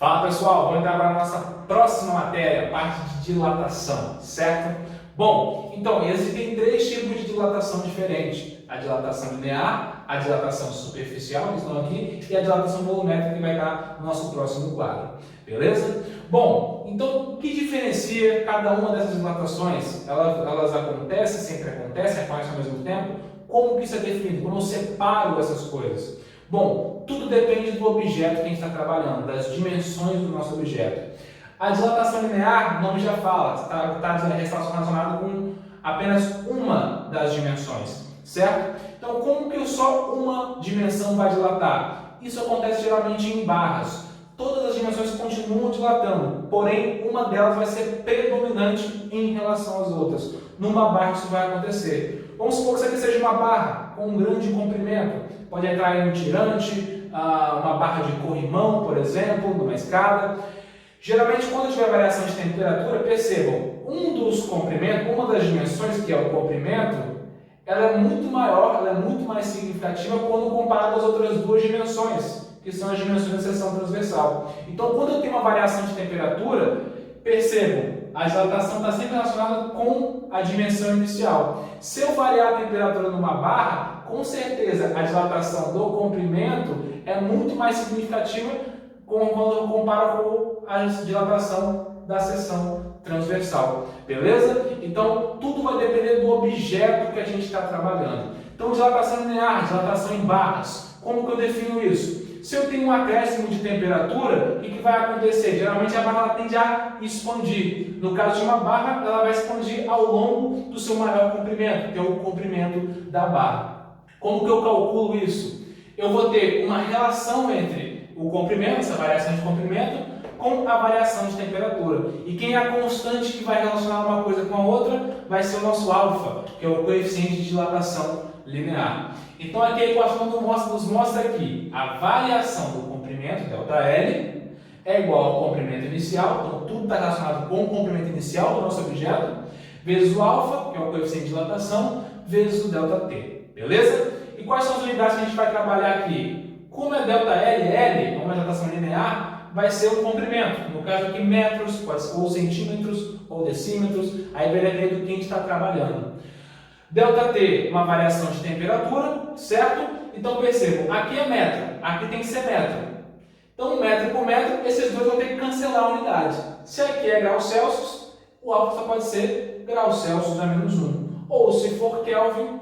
Fala pessoal, vamos entrar para a nossa próxima matéria, parte de dilatação, certo? Bom, então existem três tipos de dilatação diferentes: a dilatação linear, a dilatação superficial, que estão aqui, e a dilatação volumétrica, que vai estar no nosso próximo quadro, beleza? Bom, então o que diferencia cada uma dessas dilatações? Elas acontecem, sempre acontecem ao mesmo tempo? Como que isso é definido? Como eu separo essas coisas? Bom, tudo depende do objeto que a gente está trabalhando, das dimensões do nosso objeto. A dilatação linear, o nome já fala, está relacionado com apenas uma das dimensões, certo? Então, como que só uma dimensão vai dilatar? Isso acontece geralmente em barras. Todas as dimensões continuam dilatando, porém uma delas vai ser predominante em relação às outras. Numa barra isso vai acontecer. Vamos supor que isso aqui seja uma barra com um grande comprimento. Pode entrar em um tirante, uma barra de corrimão, por exemplo, numa escada. Geralmente, quando tiver variação de temperatura, percebam, um dos comprimentos, uma das dimensões, que é o comprimento, ela é muito maior, ela é muito mais significativa quando comparada às outras duas dimensões, que são as dimensões da seção transversal. Então, quando eu tenho uma variação de temperatura, percebam, a dilatação está sempre relacionada com a dimensão inicial. Se eu variar a temperatura numa barra, com certeza a dilatação do comprimento é muito mais significativa quando eu comparo com a dilatação da seção transversal, beleza? Então, tudo vai depender do objeto que a gente está trabalhando. Então, dilatação linear, dilatação em barras. Como que eu defino isso? Se eu tenho um acréscimo de temperatura, o que vai acontecer? Geralmente a barra ela tende a expandir. No caso de uma barra, ela vai expandir ao longo do seu maior comprimento, que é o comprimento da barra. Como que eu calculo isso? Eu vou ter uma relação entre o comprimento, essa variação de comprimento, com a variação de temperatura. E quem é a constante que vai relacionar uma coisa com a outra vai ser o nosso alfa, que é o coeficiente de dilatação linear. Então aqui a equação nos mostra que a variação do comprimento, ΔL, é igual ao comprimento inicial, então tudo está relacionado com o comprimento inicial do nosso objeto, vezes o alfa, que é o coeficiente de dilatação, vezes o ΔT, beleza? E quais são as unidades que a gente vai trabalhar aqui? Como é ΔL, L, uma dilatação linear, vai ser o comprimento. No caso aqui, metros, pode ser ou centímetros, ou decímetros, aí vai depender do que a gente está trabalhando. ΔT, uma variação de temperatura, certo? Então percebam, aqui é metro, aqui tem que ser metro. Então, metro por metro, esses dois vão ter que cancelar a unidade. Se aqui é graus Celsius, o alfa só pode ser graus Celsius a menos 1. Ou se for Kelvin,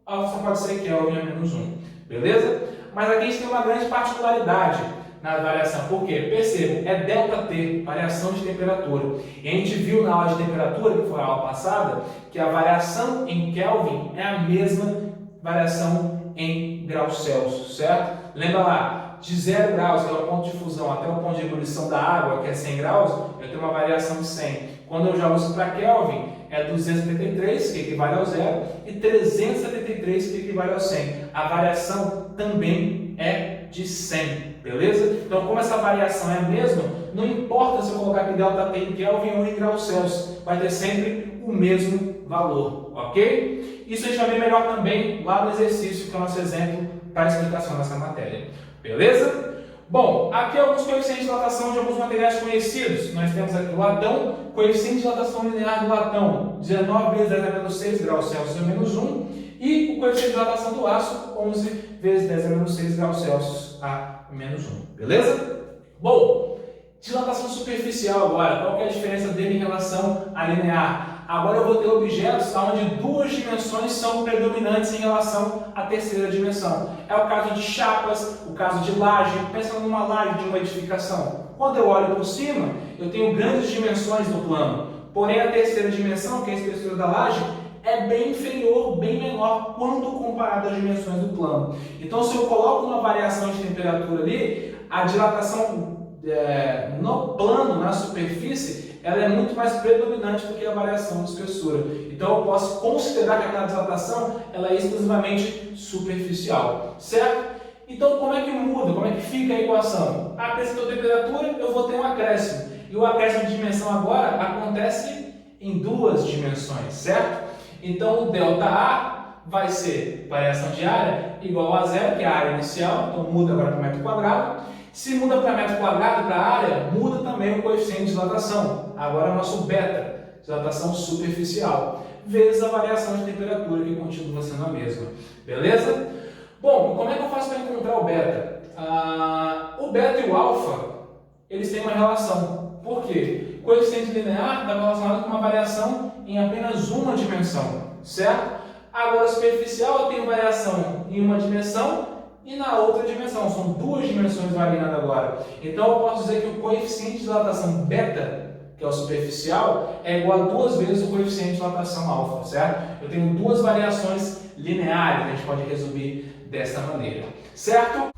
alfa só pode ser Kelvin a menos 1. Beleza? Mas aqui a gente tem uma grande particularidade na variação. Por quê? Percebam, é ΔT, variação de temperatura. E a gente viu na aula de temperatura, que foi a aula passada, que a variação em Kelvin é a mesma variação em graus Celsius, certo? Lembra lá, de 0 graus, que é o ponto de fusão, até o ponto de ebulição da água, que é 100 graus, eu tenho uma variação de 100. Quando eu jogo isso para Kelvin, é 273, que equivale ao zero, e 373, que equivale ao 100. A variação também é de 100, beleza? Então, como essa variação é a mesma, não importa se eu colocar aqui ΔT em Kelvin ou em graus Celsius, vai ter sempre o mesmo valor, ok? Isso a gente vai ver melhor também lá no exercício, que é o nosso exemplo para a explicação dessa matéria, beleza? Bom, aqui alguns coeficientes de dilatação de alguns materiais conhecidos. Nós temos aqui o latão, coeficiente de dilatação linear do latão, 19 vezes 10 a menos 6 graus Celsius a menos 1, e o coeficiente de dilatação do aço, 11 vezes 10 a menos 6 graus Celsius a menos 1, beleza? Bom, dilatação superficial agora, qual que é a diferença dele em relação à linear? Agora eu vou ter objetos onde duas dimensões são predominantes em relação à terceira dimensão. É o caso de chapas, o caso de laje. Pensa numa laje de uma edificação. Quando eu olho por cima, eu tenho grandes dimensões no plano. Porém, a terceira dimensão, que é a espessura da laje, é bem inferior, bem menor, quando comparado às dimensões do plano. Então, se eu coloco uma variação de temperatura ali, a dilatação no plano, na superfície, ela é muito mais predominante do que a variação de espessura. Então eu posso considerar que aquela dilatação ela é exclusivamente superficial, certo? Então como é que muda, como é que fica a equação? Acrescentou temperatura, eu vou ter um acréscimo. E o acréscimo de dimensão agora acontece em duas dimensões, certo? Então o ΔA vai ser variação de área igual a zero, que é a área inicial, então muda agora para o metro quadrado. Se muda para metro quadrado, para área, muda também o coeficiente de dilatação. Agora é o nosso beta, dilatação superficial, vezes a variação de temperatura, que continua sendo a mesma. Beleza? Bom, como é que eu faço para encontrar o beta? O beta e o alfa, eles têm uma relação. Por quê? O coeficiente linear está relacionado com uma variação em apenas uma dimensão, certo? Agora, o superficial tem variação em uma dimensão e na outra dimensão. São duas dimensões variando agora. Então, eu posso dizer que o coeficiente de dilatação beta, que é o superficial, é igual a 2 vezes o coeficiente de dilatação alfa, certo? Eu tenho duas variações lineares, a gente pode resumir desta maneira, certo?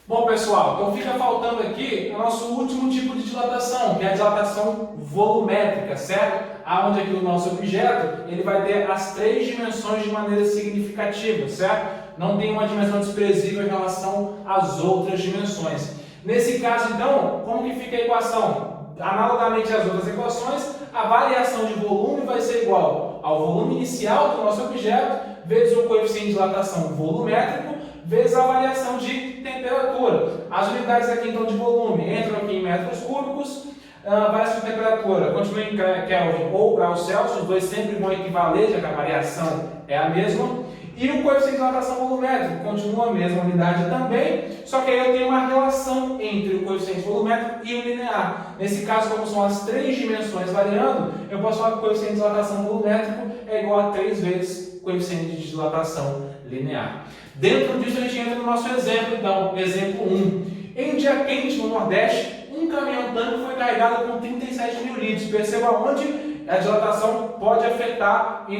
Bom, pessoal, então fica faltando aqui o nosso último tipo de dilatação, que é a dilatação volumétrica, certo? Onde aqui o nosso objeto ele vai ter as 3 dimensões de maneira significativa, certo? Não tem uma dimensão desprezível em relação às outras dimensões. Nesse caso, então, como que fica a equação? Analogamente às outras equações, a variação de volume vai ser igual ao volume inicial do nosso objeto, vezes o coeficiente de dilatação volumétrico, vezes a variação de temperatura. As unidades aqui então de volume entram aqui em metros cúbicos, variação de temperatura continua em Kelvin ou graus Celsius, os dois sempre vão equivaler, já que a variação é a mesma. E o coeficiente de dilatação volumétrico continua a mesma unidade também, só que aí eu tenho uma relação entre o coeficiente volumétrico e o linear. Nesse caso, como são as 3 dimensões variando, eu posso falar que o coeficiente de dilatação volumétrico é igual a 3 vezes o coeficiente de dilatação linear. Dentro disso, a gente entra no nosso exemplo, então, exemplo 1. Em dia quente no Nordeste, um caminhão-tanque foi carregado com 37 mil litros. Perceba onde a dilatação pode afetar em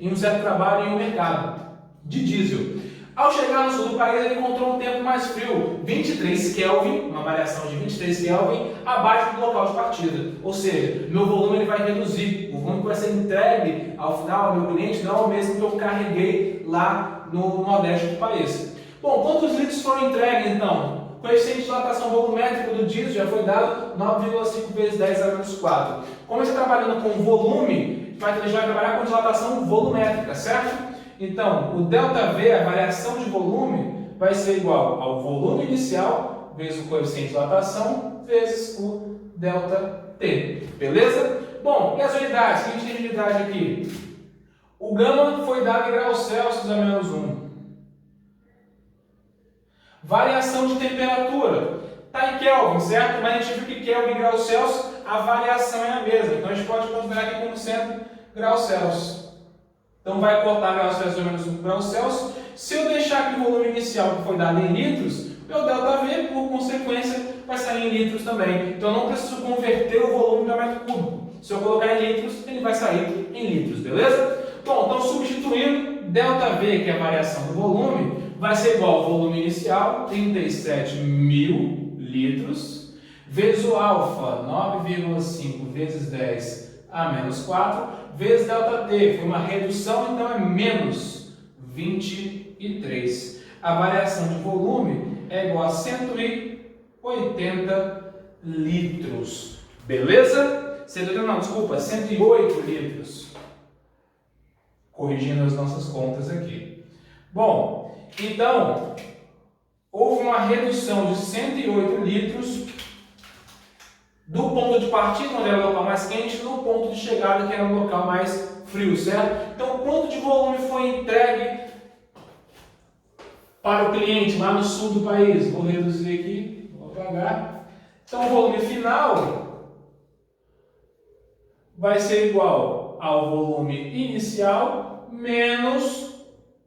um certo trabalho em um mercado de diesel. Ao chegar no sul do país, ele encontrou um tempo mais frio, 23 Kelvin, uma variação de 23 Kelvin, abaixo do local de partida. Ou seja, meu volume ele vai reduzir. O volume que vai ser entregue ao final ao meu cliente não é o mesmo que eu carreguei lá no Nordeste do país. Bom, quantos litros foram entregues então? O coeficiente de dilatação volumétrico do diesel já foi dado 9,5 vezes 10 a menos 4. Como a gente está trabalhando com volume, a gente vai trabalhar com dilatação volumétrica, certo? Então, o ΔV, a variação de volume, vai ser igual ao volume inicial vezes o coeficiente de dilatação vezes o ΔT. Beleza? Bom, e as unidades? O que a gente tem de unidade aqui? O gama foi dado em graus Celsius a menos 1. Variação de temperatura. Está em Kelvin, certo? Mas a gente viu que Kelvin e graus Celsius, a variação é a mesma. Então a gente pode considerar aqui como sendo graus Celsius. Então vai cortar graus Celsius a menos 1 graus Celsius. Se eu deixar aqui o volume inicial que foi dado em litros, meu ΔV, por consequência, vai sair em litros também. Então eu não preciso converter o volume para metro cúbico. Se eu colocar em litros, ele vai sair em litros, beleza? Bom, então substituindo, ΔV, que é a variação do volume, vai ser igual ao volume inicial, 37 mil litros, vezes o alfa, 9,5 vezes 10 a menos 4, vezes ΔT, foi uma redução, então é menos 23. A variação de volume é igual a 180 litros. Beleza? 108 litros. Corrigindo as nossas contas aqui. Bom, então, houve uma redução de 108 litros do ponto de partida, onde era o local mais quente, no ponto de chegada, que era o local mais frio, certo? Então, quanto de volume foi entregue para o cliente lá no sul do país? Vou reduzir aqui, vou apagar. Então, o volume final vai ser igual ao volume inicial menos,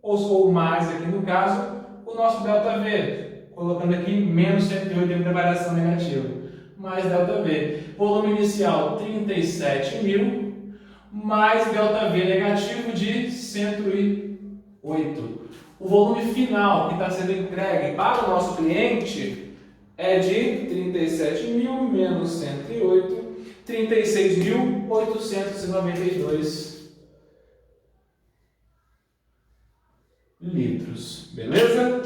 ou mais aqui no caso, o nosso ΔV. Colocando aqui menos 108 de variação negativa. Mais ΔV. Volume inicial 37 mil, mais ΔV negativo de 108. O volume final que está sendo entregue para o nosso cliente é de 37 mil menos 108, 36.892 litros. Beleza?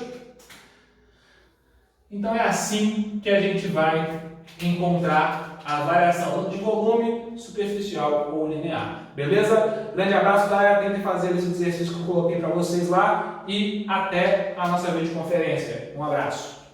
Então é assim que a gente vai encontrar a variação de volume superficial ou linear. Beleza? Grande abraço, galera. Tentem fazer esse exercício que eu coloquei para vocês lá e até a nossa videoconferência. Um abraço.